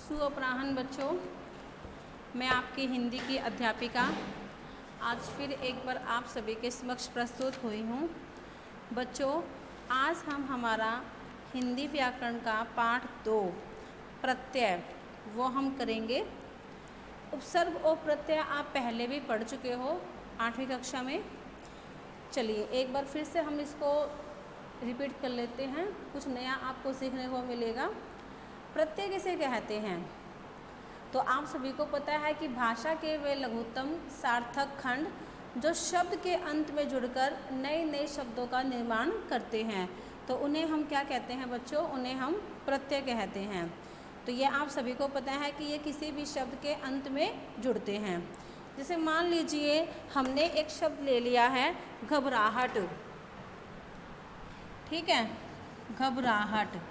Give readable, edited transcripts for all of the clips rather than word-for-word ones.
सुअपराह्न बच्चों, मैं आपकी हिंदी की अध्यापिका आज फिर एक बार आप सभी के समक्ष प्रस्तुत हुई हूँ। बच्चों, आज हम हमारा हिंदी व्याकरण का पाठ 2 प्रत्यय वो हम करेंगे। उपसर्ग और प्रत्यय आप पहले भी पढ़ चुके हो 8वीं कक्षा में। चलिए एक बार फिर से हम इसको रिपीट कर लेते हैं, कुछ नया आपको सीखने को मिलेगा। प्रत्यय किसे कहते हैं? तो आप सभी को पता है कि भाषा के वे लघुत्तम सार्थक खंड जो शब्द के अंत में जुड़कर नए नए शब्दों का निर्माण करते हैं, तो उन्हें हम क्या कहते हैं बच्चों? उन्हें हम प्रत्यय कहते हैं। तो ये आप सभी को पता है कि ये किसी भी शब्द के अंत में जुड़ते हैं। जैसे मान लीजिए हमने एक शब्द ले लिया है घबराहट, ठीक है, घबराहट।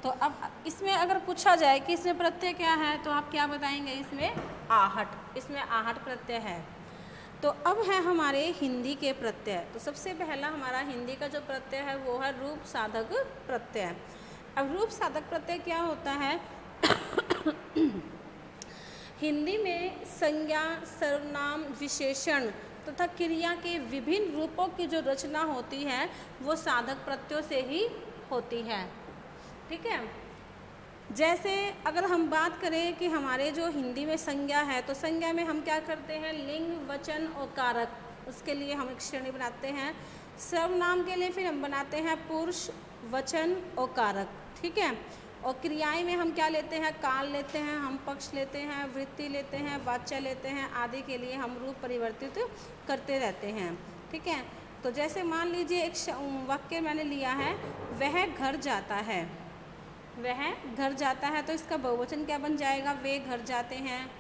तो अब इसमें अगर पूछा जाए कि इसमें प्रत्यय क्या है, तो आप क्या बताएंगे? इसमें आहट, इसमें आहट प्रत्यय है। तो अब है हमारे हिंदी के प्रत्यय। तो सबसे पहला हमारा हिंदी का जो प्रत्यय है वो है रूप साधक प्रत्यय। अब रूप साधक प्रत्यय क्या होता है? हिंदी में संज्ञा, सर्वनाम, विशेषण तथा क्रिया के विभिन्न रूपों की जो रचना होती है वो साधक प्रत्ययों से ही होती है, ठीक है। जैसे अगर हम बात करें कि हमारे जो हिंदी में संज्ञा है, तो संज्ञा में हम क्या करते हैं? लिंग, वचन और कारक, उसके लिए हम एक श्रेणी बनाते हैं। सर्वनाम के लिए फिर हम बनाते हैं पुरुष, वचन और कारक, ठीक है। और क्रियाएं में हम क्या लेते हैं? काल लेते हैं, हम पक्ष लेते हैं, वृत्ति लेते हैं, वाच्य लेते हैं, आदि के लिए हम रूप परिवर्तित करते रहते हैं, ठीक है। तो जैसे मान लीजिए एक वाक्य मैंने लिया है, वह घर जाता है, वह घर जाता है, तो इसका बहुवचन क्या बन जाएगा? वे घर जाते हैं।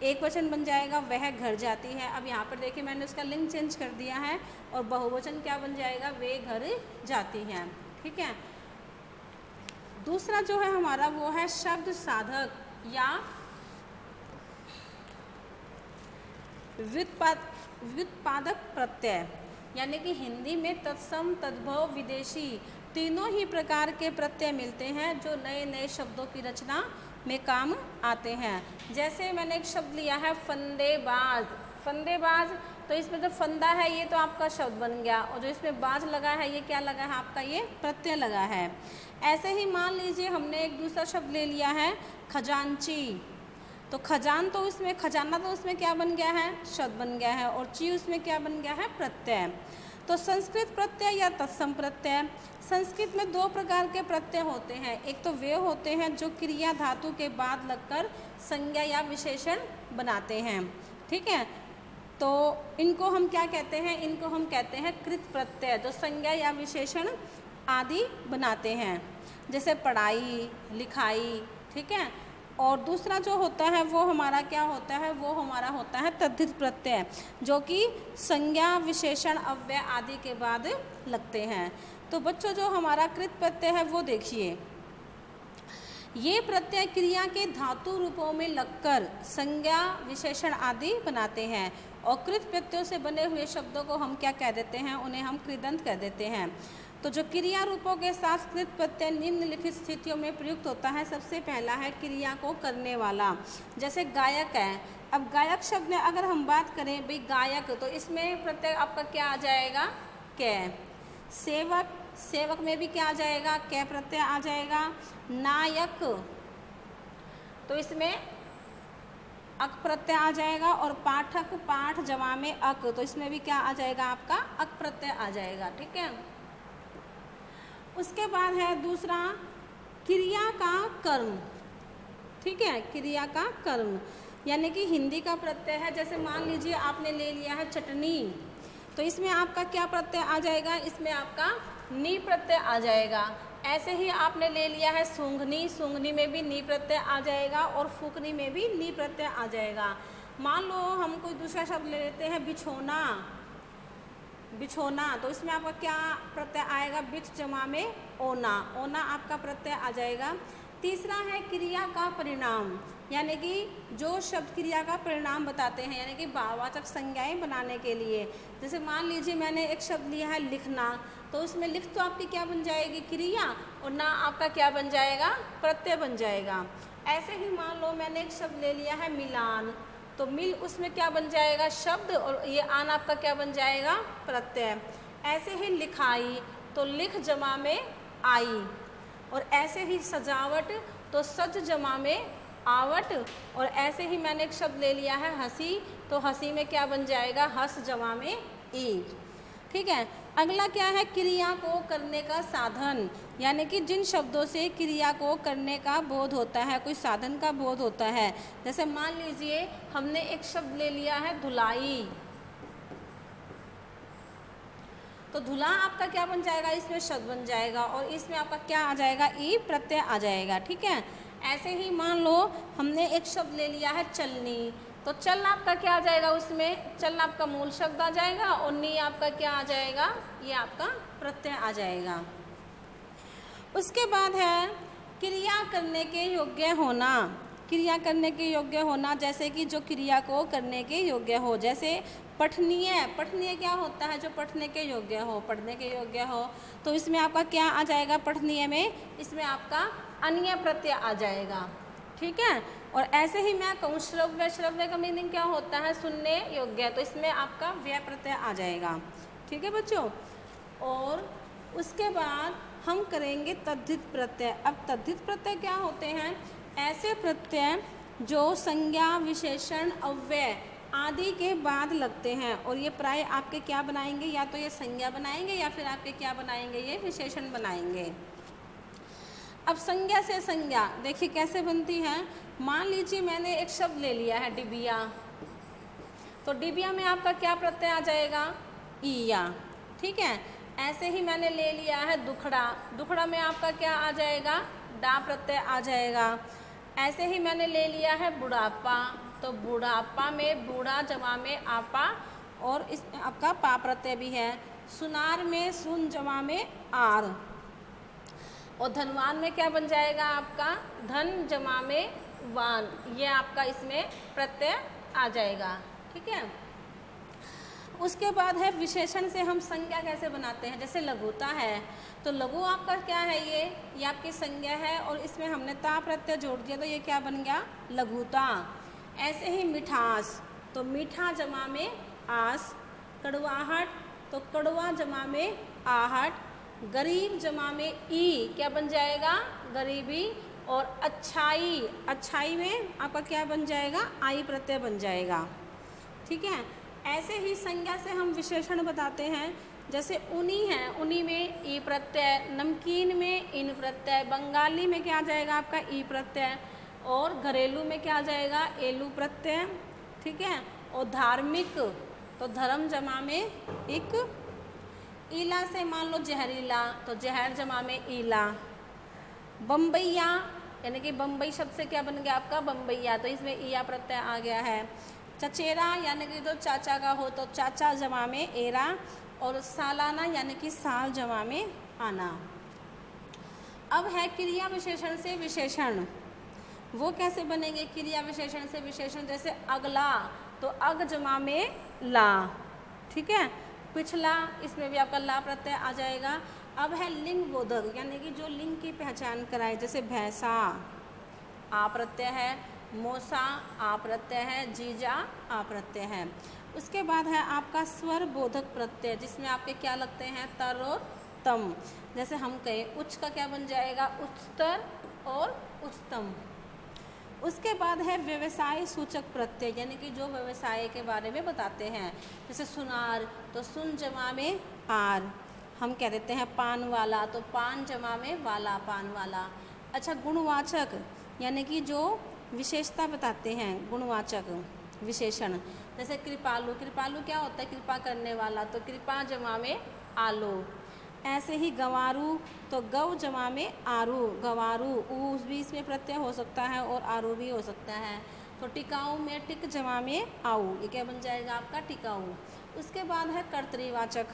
एक वचन बन जाएगा वह घर जाती है। अब यहाँ पर देखिए मैंने उसका लिंग चेंज कर दिया है और बहुवचन क्या बन जाएगा? वे घर जाती हैं, ठीक है। दूसरा जो है हमारा वो है शब्द साधक या व्युत्पादक प्रत्यय, यानी कि हिंदी में तत्सम, तद्भव, विदेशी तीनों ही प्रकार के प्रत्यय मिलते हैं जो नए नए शब्दों की रचना में काम आते हैं। जैसे मैंने एक शब्द लिया है फंदेबाज, फंदेबाज, तो इसमें जो फंदा है ये तो आपका शब्द बन गया, और जो इसमें बाज लगा है ये क्या लगा है? आपका ये प्रत्यय लगा है। ऐसे ही मान लीजिए हमने एक दूसरा शब्द ले लिया है खजांची, तो खजान तो उसमें, खजाना तो उसमें क्या बन गया है? शब्द बन गया है, और ची उसमें क्या बन गया है? प्रत्यय। तो संस्कृत प्रत्यय या तत्सम प्रत्यय, संस्कृत में 2 प्रकार के प्रत्यय होते हैं। एक तो वे होते हैं जो क्रिया धातु के बाद लगकर संज्ञा या विशेषण बनाते हैं, ठीक है। तो इनको हम क्या कहते हैं? इनको हम कहते हैं कृत प्रत्यय, जो संज्ञा या विशेषण आदि बनाते हैं, जैसे पढ़ाई, लिखाई, ठीक है। और दूसरा जो होता है वो हमारा क्या होता है? वो हमारा होता है तद्धित प्रत्यय, जो कि संज्ञा, विशेषण, अव्यय आदि के बाद लगते हैं। तो बच्चों जो हमारा कृत प्रत्यय है वो देखिए, ये प्रत्यय क्रिया के धातु रूपों में लगकर संज्ञा, विशेषण आदि बनाते हैं। और कृत प्रत्ययों से बने हुए शब्दों को हम क्या कह देते हैं? उन्हें हम कृदंत कह देते हैं। तो जो क्रिया रूपों के साथ कृत प्रत्यय निम्नलिखित स्थितियों में प्रयुक्त होता है। सबसे पहला है क्रिया को करने वाला, जैसे गायक है। अब गायक शब्द में अगर हम बात करें भाई गायक, तो इसमें प्रत्यय आपका क्या आ जाएगा? कै। सेवक, सेवक में भी क्या आ जाएगा? कै प्रत्यय आ जाएगा। नायक, तो इसमें अक प्रत्यय आ जाएगा। और पाठक, पाठ जमा में अक, तो इसमें भी क्या आ जाएगा? आपका अक प्रत्यय आ जाएगा, ठीक है। उसके बाद है दूसरा क्रिया का कर्म, ठीक है, क्रिया का कर्म, यानी कि हिंदी का प्रत्यय है। जैसे मान लीजिए आपने ले लिया है चटनी, तो इसमें आपका क्या प्रत्यय आ जाएगा? इसमें आपका नी प्रत्यय आ जाएगा। ऐसे ही आपने ले लिया है सूंघनी, सूंघनी में भी नी प्रत्यय आ जाएगा, और फूकनी में भी नी प्रत्यय आ जाएगा। मान लो हम कोई दूसरा शब्द ले लेते हैं बिछोना, बिछोना, तो इसमें आपका क्या प्रत्यय आएगा? बिछ जमा में ओना, ओना आपका प्रत्यय आ जाएगा। तीसरा है क्रिया का परिणाम, यानी कि जो शब्द क्रिया का परिणाम बताते हैं, यानी कि भाववाचक संज्ञाएं बनाने के लिए। जैसे मान लीजिए मैंने एक शब्द लिया है लिखना, तो उसमें लिख तो आपकी क्या बन जाएगी, क्रिया, और ना आपका क्या बन जाएगा, प्रत्यय बन जाएगा। ऐसे ही मान लो मैंने एक शब्द ले लिया है मिलान, तो मिल उसमें क्या बन जाएगा, शब्द, और ये आन आपका क्या बन जाएगा, प्रत्यय। ऐसे ही लिखाई, तो लिख जमा में आई, और ऐसे ही सजावट, तो सज जमा में आवट, और ऐसे ही मैंने एक शब्द ले लिया है हंसी, तो हंसी में क्या बन जाएगा, हंस जमा में ई। ठीक है। अगला क्या है, क्रिया को करने का साधन, यानी कि जिन शब्दों से क्रिया को करने का बोध होता है, कोई साधन का बोध होता है। जैसे मान लीजिए हमने एक शब्द ले लिया है धुलाई, तो धुला आपका क्या बन जाएगा, इसमें शब्द बन जाएगा, और इसमें आपका क्या आ जाएगा, ई प्रत्यय आ जाएगा। ठीक है। ऐसे ही मान लो हमने एक शब्द ले लिया है चलनी, तो चल आपका क्या आ जाएगा, उसमें चल आपका मूल शब्द आ जाएगा, और नी आपका क्या आ जाएगा, ये आपका प्रत्यय आ जाएगा। उसके बाद है क्रिया करने के योग्य होना। क्रिया करने के योग्य होना, जैसे कि जो क्रिया को करने के योग्य हो, जैसे पठनीय। पठनीय क्या होता है, जो पढ़ने के योग्य हो, पढ़ने के योग्य हो, तो इसमें आपका क्या आ जाएगा, पठनीय में इसमें आपका अन्य प्रत्यय आ जाएगा। ठीक है। और ऐसे ही मैं कहूँ श्रव्य, श्रव्य का मीनिंग क्या होता है, सुनने योग्य, तो इसमें आपका व्यय प्रत्यय आ जाएगा। ठीक है बच्चों। और उसके बाद हम करेंगे तद्धित प्रत्यय। अब तद्धित प्रत्यय क्या होते हैं, ऐसे प्रत्यय जो संज्ञा, विशेषण, अव्यय आदि के बाद लगते हैं, और ये प्राय आपके क्या बनाएंगे, या तो ये संज्ञा बनाएंगे या फिर आपके क्या बनाएंगे, ये विशेषण बनाएंगे। अब संज्ञा से संज्ञा देखिए कैसे बनती है। मान लीजिए मैंने एक शब्द ले लिया है डिबिया, तो डिबिया में आपका क्या प्रत्यय आ जाएगा, ईया। ठीक है। ऐसे ही मैंने ले लिया है दुखड़ा, दुखड़ा में आपका क्या आ जाएगा, डा प्रत्यय आ जाएगा। ऐसे ही मैंने ले लिया है बुढ़ापा, तो बुढ़ापा में बूढ़ा जमा में आपा, और इसमें आपका पा प्रत्यय भी है। सुनार में सुन जमा में आर, और धनवान में क्या बन जाएगा आपका, धन जमा में वान, ये आपका इसमें प्रत्यय आ जाएगा। ठीक है। उसके बाद है विशेषण से हम संज्ञा कैसे बनाते हैं, जैसे लघुता है, तो लघु आपका क्या है, ये आपकी संज्ञा है, और इसमें हमने ता प्रत्यय जोड़ दिया, तो ये क्या बन गया, लघुता। ऐसे ही मिठास, तो मीठा जमा में आस। कड़वाहट, तो कड़वा जमा में आहट। गरीब जमा में ई, क्या बन जाएगा, गरीबी। और अच्छाई, अच्छाई में आपका क्या बन जाएगा, आई प्रत्यय बन जाएगा। ठीक है। ऐसे ही संज्ञा से हम विशेषण बताते हैं, जैसे उनी है, उनी में ई प्रत्यय, नमकीन में इन प्रत्यय, बंगाली में क्या आ जाएगा आपका ई प्रत्यय, और घरेलू में क्या आ जाएगा, एलू प्रत्यय। ठीक है। और धार्मिक, तो धर्म जमा में इक। ईला से मान लो जहरीला, तो जहर जमा में ईला। बम्बैया, यानी कि बम्बई शब्द से क्या बन गया आपका, बम्बैया, तो इसमें ईया प्रत्यय आ गया है। चचेरा, यानी कि जो चाचा का हो, तो चाचा जमा में एरा। और सालाना, यानी कि साल जमा में आना। अब है क्रिया विशेषण से विशेषण, वो कैसे बनेंगे क्रिया विशेषण से विशेषण, जैसे अगला, तो अग जमा में ला। ठीक है। पिछला, इसमें भी आपका ला प्रत्यय आ जाएगा। अब है लिंग बोधक, यानी कि जो लिंग की पहचान कराए, जैसे भैंसा, आ प्रत्यय है। मोसा, आ प्रत्यय है। जीजा, आ प्रत्यय है। उसके बाद है आपका स्वर बोधक प्रत्यय, जिसमें आपके क्या लगते हैं, तर और तम। जैसे हम कहें उच्च का क्या बन जाएगा, उच्चतर और उच्चतम। उसके बाद है व्यवसाय सूचक प्रत्यय, यानी कि जो व्यवसाय के बारे में बताते हैं, जैसे सुनार, तो सुन जमा में आर। हम कह देते हैं पान वाला, तो पान जमा में वाला, पान वाला। अच्छा, गुणवाचक, यानी कि जो विशेषता बताते हैं, गुणवाचक विशेषण, जैसे कृपालु, कृपालु क्या होता है, कृपा करने वाला, तो कृपा जमा में आलो। ऐसे ही गंवारू, तो गौ जमा में आरू, गंवारू। ऊ भी इसमें प्रत्यय हो सकता है, और आरू भी हो सकता है। तो टिकाऊ में टिक जमा में आऊ, ये क्या बन जाएगा आपका, टिकाऊ। उसके बाद है कर्तृवाचक।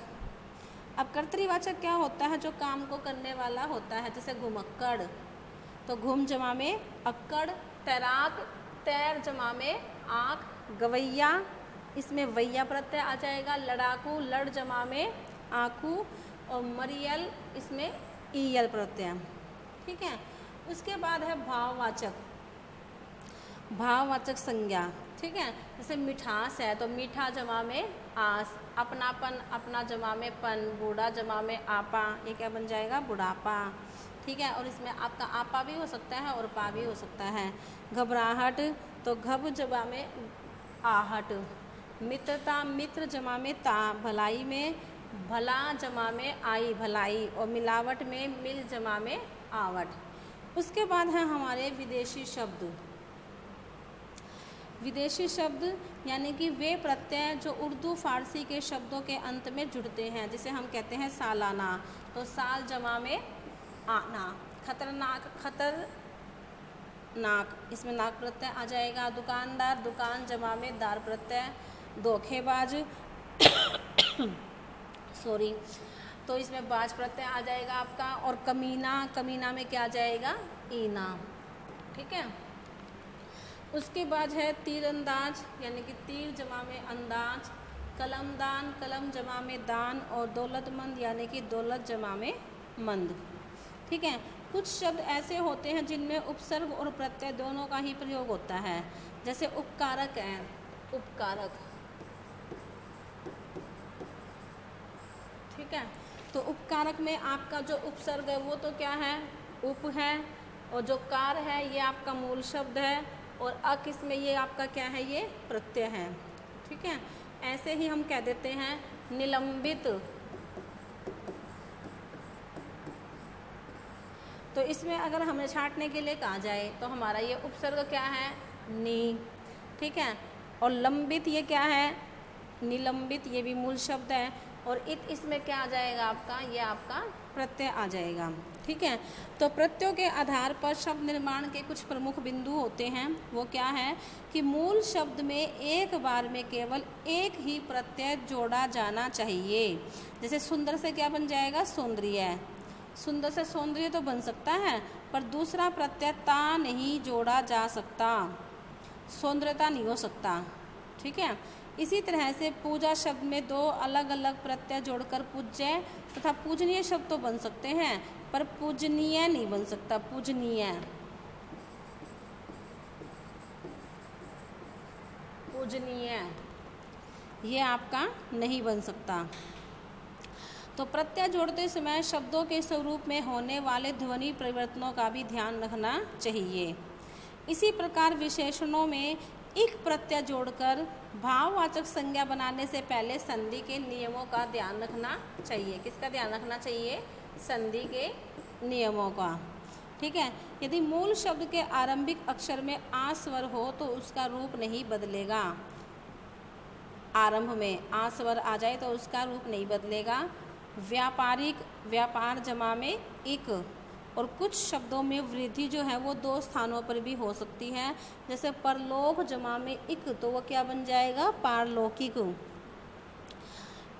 अब कर्तृवाचक क्या होता है, जो काम को करने वाला होता है, जैसे घुमक्कड़, तो घुम जमा में अक्कड़। तैराक, तैर जमा में आँख। गवैया, इसमें वैया प्रत्यय आ जाएगा। लड़ाकू, लड़ जमा में आँखू। और मरियल इसमें ईयल प्रत्यय। ठीक है, उसके बाद है भाववाचक, भाववाचक संज्ञा। ठीक है, जैसे मिठास है तो मीठा जमा में आस, अपनापन अपना जमा में पन, बूढ़ा जमा में आपा, ये क्या बन जाएगा बुढ़ापा। ठीक है, और इसमें आपका आपा भी हो सकता है और पा भी हो सकता है। घबराहट तो घब जमा में आहट, मित्रता मित्र जमा में ता, भलाई में भला जमा में आई भलाई, और मिलावट में मिल जमा में आवट। उसके बाद है हमारे विदेशी शब्द। विदेशी शब्द यानी कि वे प्रत्यय जो उर्दू फारसी के शब्दों के अंत में जुड़ते हैं, जिसे हम कहते हैं सालाना, तो साल जमा में आना। खतरनाक खतरनाक, इसमें नाक प्रत्यय आ जाएगा। दुकानदार दुकान जमा में दार प्रत्यय। धोखेबाज सॉरी, तो इसमें बाज प्रत्यय आ जाएगा आपका। और कमीना, कमीना में क्या आ जाएगा ईना। ठीक है, उसके बाद है तीरंदाज यानी कि तीर जमा में अंदाज। कलमदान कलम जमा में दान, और दौलतमंद यानी कि दौलत जमा में मंद। ठीक है, कुछ शब्द ऐसे होते हैं जिनमें उपसर्ग और प्रत्यय दोनों का ही प्रयोग होता है, जैसे उपकारक है, उपकारक। ठीक है, तो उपकारक में आपका जो उपसर्ग है वो तो क्या है उप है, और जो कार है ये आपका मूल शब्द है, और अक इसमें ये आपका क्या है ये प्रत्यय है। ठीक है, ऐसे ही हम कह देते हैं निलंबित, तो इसमें अगर हमें छांटने के लिए कहा जाए तो हमारा ये उपसर्ग क्या है नी। ठीक है, और लंबित ये क्या है निलंबित, ये भी मूल शब्द है, और इत इसमें क्या आ जाएगा आपका ये आपका प्रत्यय आ जाएगा। ठीक है, तो प्रत्ययों के आधार पर शब्द निर्माण के कुछ प्रमुख बिंदु होते हैं। वो क्या है कि मूल शब्द में एक बार में केवल एक ही प्रत्यय जोड़ा जाना चाहिए। जैसे सुंदर से क्या बन जाएगा सौंदर्य, सुंदर से सौंदर्य तो बन सकता है, पर दूसरा प्रत्यय ता नहीं जोड़ा जा सकता, सौंदर्यता नहीं हो सकता। ठीक है, इसी तरह से पूजा शब्द में दो अलग अलग प्रत्यय जोड़कर पूज्य तथा पूजनीय शब्द तो बन सकते हैं, पर पूजनीय नहीं बन सकता। पूजनीय, पूजनीय ये आपका नहीं बन सकता। तो प्रत्यय जोड़ते समय शब्दों के स्वरूप में होने वाले ध्वनि परिवर्तनों का भी ध्यान रखना चाहिए। इसी प्रकार विशेषणों में एक प्रत्यय जोड़कर भाववाचक संज्ञा बनाने से पहले संधि के नियमों का ध्यान रखना चाहिए। किसका ध्यान रखना चाहिए संधि के नियमों का। ठीक है, यदि मूल शब्द के आरंभिक अक्षर में आ स्वर हो तो उसका रूप नहीं बदलेगा। आरंभ में आ स्वर आ जाए तो उसका रूप नहीं बदलेगा। व्यापारिक व्यापार जमा में इक, और कुछ शब्दों में वृद्धि जो है वो दो स्थानों पर भी हो सकती है, जैसे परलोक जमा में इक, तो वो क्या बन जाएगा पारलौकिक।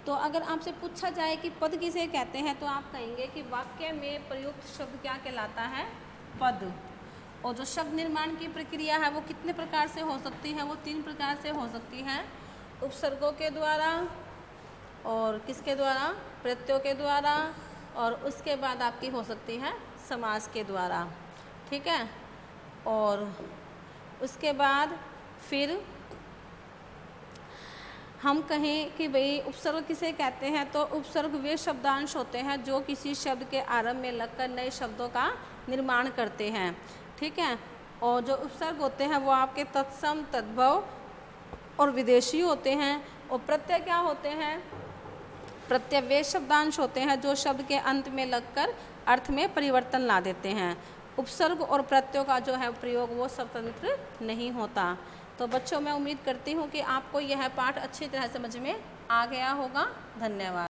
तो अगर आपसे पूछा जाए कि पद किसे कहते हैं तो आप कहेंगे कि वाक्य में प्रयुक्त शब्द क्या कहलाता है पद। और जो शब्द निर्माण की प्रक्रिया है वो कितने प्रकार से हो सकती है, वो 3 प्रकार से हो सकती है। उपसर्गों के द्वारा, और किसके द्वारा प्रत्ययों के द्वारा, और उसके बाद आपकी हो सकती है समास के द्वारा। ठीक है, और उसके बाद फिर हम कहें कि भाई उपसर्ग किसे कहते हैं, तो उपसर्ग वे शब्दांश होते हैं जो किसी शब्द के आरंभ में लगकर नए शब्दों का निर्माण करते हैं। ठीक है, और जो उपसर्ग होते हैं वो आपके तत्सम, तद्भव और विदेशी होते हैं। और प्रत्यय क्या होते हैं, प्रत्यय वे शब्दांश होते हैं जो शब्द के अंत में लगकर अर्थ में परिवर्तन ला देते हैं। उपसर्ग और प्रत्ययों का जो है प्रयोग वो स्वतंत्र नहीं होता। तो बच्चों, मैं उम्मीद करती हूँ कि आपको यह पाठ अच्छी तरह समझ में आ गया होगा। धन्यवाद।